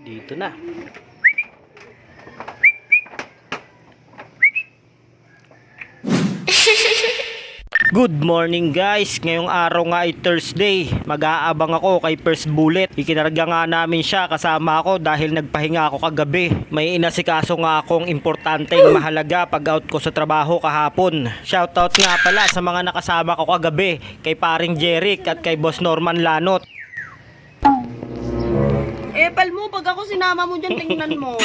Dito na. Good morning guys, ngayong araw nga ay Thursday. Mag-aabang ako kay First Bullet. Ikinarga nga namin siya kasama ako dahil nagpahinga ako kagabi. May inasikaso nga akong importanteng mahalaga pag out ko sa trabaho kahapon. Shoutout nga pala sa mga nakasama ko kagabi, kay paring Jeric at kay Boss Norman Lanot. Pal mo, pag ako sinama mo dyan, tingnan mo.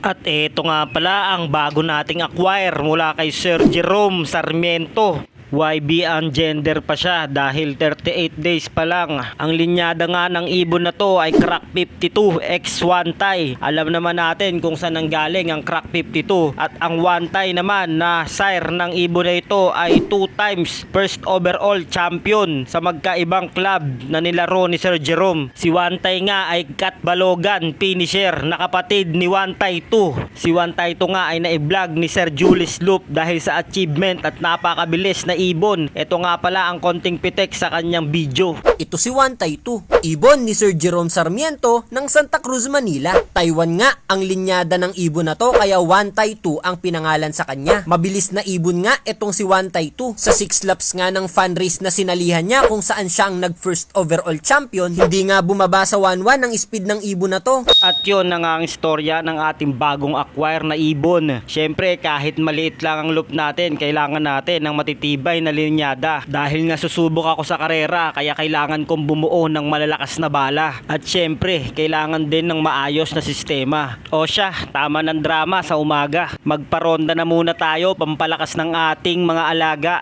At ito nga pala ang bago nating acquire mula kay Sir Jerome Sarmiento. YB ang gender pa siya dahil 38 days pa lang. Ang linyada nga ng ibon na to ay Crack 52 X One Tie. Alam naman natin kung saan nanggaling ang Crack 52. At ang One Tie naman na sire ng ibon na ito ay 2 times first overall champion sa magkaibang club na nilaro ni Sir Jerome. Si One Tie nga ay Kat Balogan finisher na kapatid ni One Tie 2. Si One Tie 2 nga ay na-vlog ni Sir Julius Loop dahil sa achievement at napakabilis na ibon. Ito nga pala ang konting pitek sa kanyang video. Ito si One Tie 2, ibon ni Sir Jerome Sarmiento ng Santa Cruz, Manila. Taiwan nga ang linyada ng ibon na to kaya One Tie 2 ang pinangalan sa kanya. Mabilis na ibon nga itong si One Tie 2. Sa 6 laps nga ng fan race na sinalihan niya kung saan siya ang nag first overall champion, hindi nga bumaba sa 1-1 ang speed ng ibon na to. At yun na nga ang istorya ng ating bagong acquire na ibon. Syempre kahit maliit lang ang loop natin, kailangan natin ng matitibay na linyada. Dahil nga susubok ako sa karera kaya kailangan kong bumuo ng malalakas na bala. At syempre kailangan din ng maayos na sistema. O siya, tama ng drama sa umaga. Magparonda na muna tayo pampalakas ng ating mga alaga.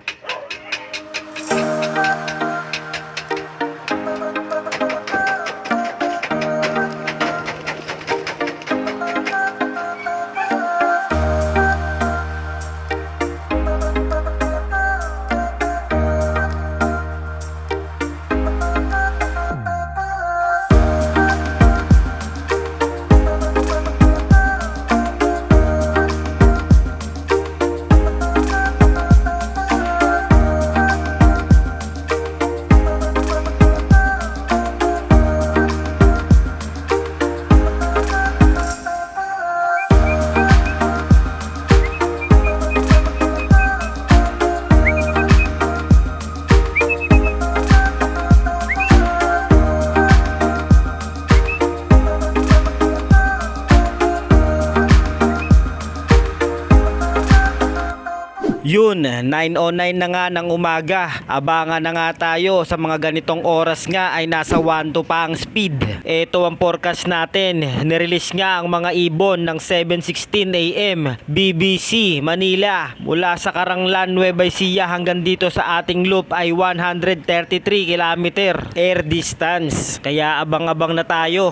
Yun, 9:09 na nga ng umaga. Abangan na nga tayo sa mga ganitong oras nga ay nasa 1-2 pa ang speed. Ito ang forecast natin. Nirelease nga ang mga ibon ng 7:16 AM BBC Manila. Mula sa Karanglan, Nueva Ecija hanggang dito sa ating loop ay 133 km air distance. Kaya abang-abang na tayo.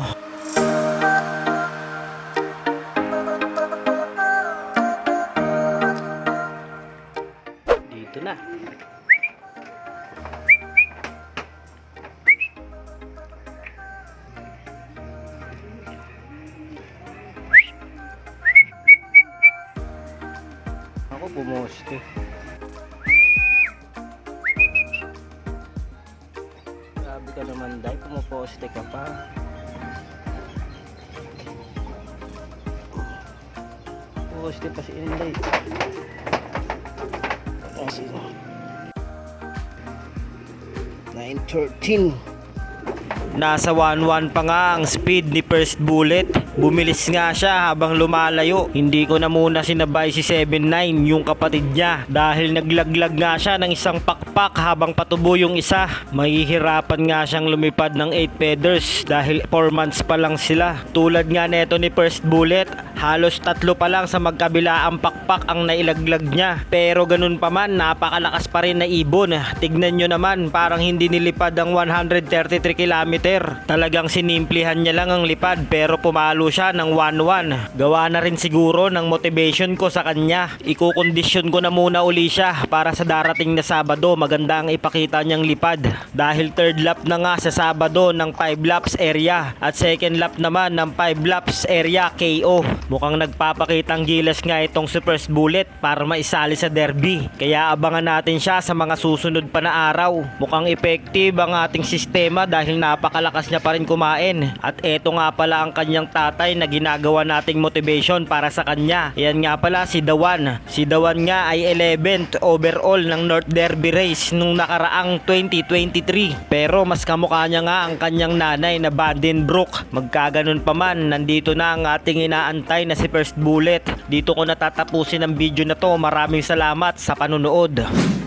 Dito na. Ako pumoste. Grabe ka naman, Day. Pumoposte ka pa. Poste pa si Inday. Kasi 9:13. Nasa 1-1 pa nga ang speed ni First Bullet. Bumilis nga siya habang lumalayo. Hindi ko na muna sinabay si 7-9 yung kapatid niya dahil naglaglag nga siya ng isang pakpak habang patubo yung isa. Mahihirapan nga siyang lumipad ng 8 feathers dahil 4 months pa lang sila. Tulad nga neto ni First Bullet, halos 3 pa lang sa magkabilaang pakpak ang nailaglag niya. Pero ganun pa man, napakalakas pa rin na ibon. Tignan nyo naman, parang hindi nilipad ang 133 km. Talagang sinimplihan niya lang ang lipad pero pumalo mananalo siya ng 1-1. Gawa na rin siguro ng motivation ko sa kanya. Ikukondisyon ko na muna uli siya para sa darating na Sabado maganda ang ipakita niyang lipad. Dahil third lap na nga sa Sabado ng 5 laps area at second lap naman ng 5 laps area KO. Mukhang nagpapakitang gilas nga itong si First Bullet para maisali sa derby. Kaya abangan natin siya sa mga susunod pa na araw. Mukhang effective ang ating sistema dahil napakalakas niya pa rin kumain. At eto nga pala ang kanyang tatay na ginagawa nating motivation para sa kanya. Yan nga pala si Dawan. Si Dawan nga ay 11th overall ng North Derby Race nung nakaraang 2023. Pero mas kamukha niya nga ang kanyang nanay na Vandenbroek. Magkaganon pa man, nandito na ang ating inaantay na si First Bullet. Dito ko natatapusin ang video na to. Maraming salamat sa panunood.